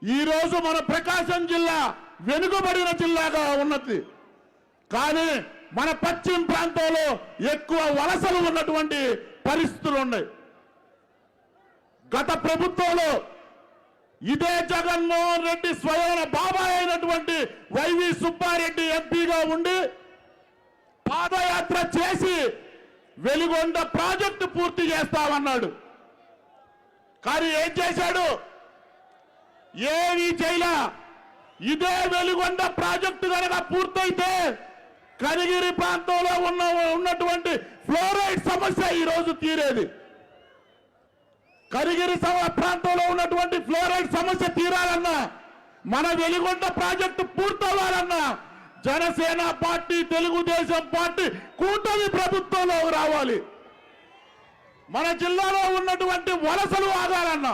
ఈ రోజు మన ప్రకాశం జిల్లా వెనుకబడిన జిల్లాగా ఉన్నది. కానీ మన పశ్చిమ ప్రాంతంలో ఎక్కువ వలసలు ఉన్నటువంటి పరిస్థితులు ఉన్నాయి. గత ప్రభుత్వంలో ఇదే జగన్మోహన్ రెడ్డి స్వయం బాబాయ్ అయినటువంటి వైవి సుబ్బారెడ్డి ఎంపీగా ఉండి పాదయాత్ర చేసి వెలిగొండ ప్రాజెక్టు పూర్తి చేస్తామన్నాడు. కానీ ఏం చేశాడు? ఏమీ చేయలా. ఇదే వెలిగొండ ప్రాజెక్టు కనుక పూర్తయితే కనిగిరి ప్రాంతంలో ఉన్నటువంటి ఫ్లోరైడ్ సమస్య ఈరోజు తీరేది. కనిగిరి ప్రాంతంలో ఉన్నటువంటి ఫ్లోరైడ్ సమస్య తీరాలన్నా, మన వెలిగొండ ప్రాజెక్టు పూర్తవ్వాలన్నా జనసేన పార్టీ, తెలుగుదేశం పార్టీ కూటమి ప్రభుత్వంలో రావాలి. మన జిల్లాలో ఉన్నటువంటి వలసలు ఆగాలన్నా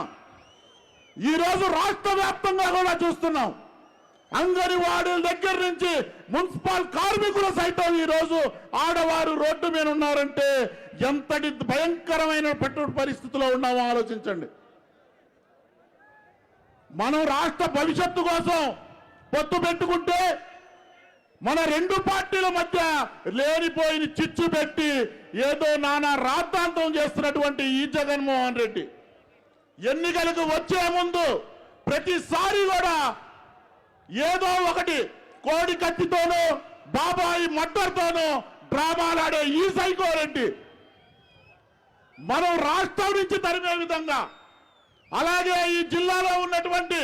ఈరోజు రాష్ట్ర వ్యాప్తంగా కూడా చూస్తున్నాం. అంగన్వాడీల దగ్గర నుంచి మున్సిపల్ కార్మికులు సైతం ఈరోజు ఆడవారు రోడ్డు మీద ఉన్నారంటే ఎంతటి భయంకరమైన పరిస్థితిలో ఉన్నామో ఆలోచించండి. మనం రాష్ట్ర భవిష్యత్తు కోసం పొత్తు పెట్టుకుంటే మన రెండు పార్టీల మధ్య లేనిపోయిన చిచ్చు పెట్టి ఏదో నానా రాద్ధాంతం చేస్తున్నటువంటి ఈ జగన్మోహన్ రెడ్డి ఎన్నికలకు వచ్చే ముందు ప్రతిసారి కూడా ఏదో ఒకటి కోడి కత్తితోనూ బాబాయి మట్టర్తోనూ డ్రామాలాడే ఈ సైకో రెడ్డి మనం రాష్ట్రం నుంచి తరిమే విధంగా, అలాగే ఈ జిల్లాలో ఉన్నటువంటి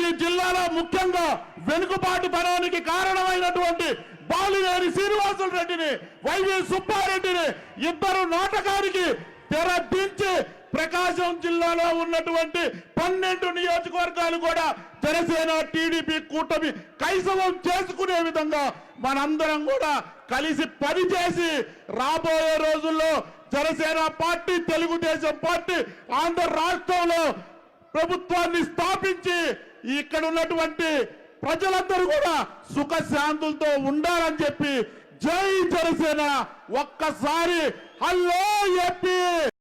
ఈ జిల్లాలో ముఖ్యంగా వెనుకబాటుతనానికి కారణమైనటువంటి బాలినేని శ్రీనివాసులు రెడ్డిని, వైవి సుబ్బారెడ్డిని ఇద్దరు నాటకానికి తెరదించి ప్రకాశం జిల్లాలో ఉన్నటువంటి 12 నియోజకవర్గాలు కూడా జనసేన టీడీపీ కూటమి కైసవం చేసుకునే విధంగా మనందరం కూడా కలిసి పనిచేసి రాబోయే రోజుల్లో జనసేన పార్టీ, తెలుగుదేశం పార్టీ ఆంధ్ర రాష్ట్రంలో ప్రభుత్వాన్ని స్థాపించి ఇక్కడ ఉన్నటువంటి ప్రజలందరూ కూడా సుఖశాంతులతో ఉండాలని చెప్పి జై జనసేన. ఒక్కసారి హలో ఏపీ.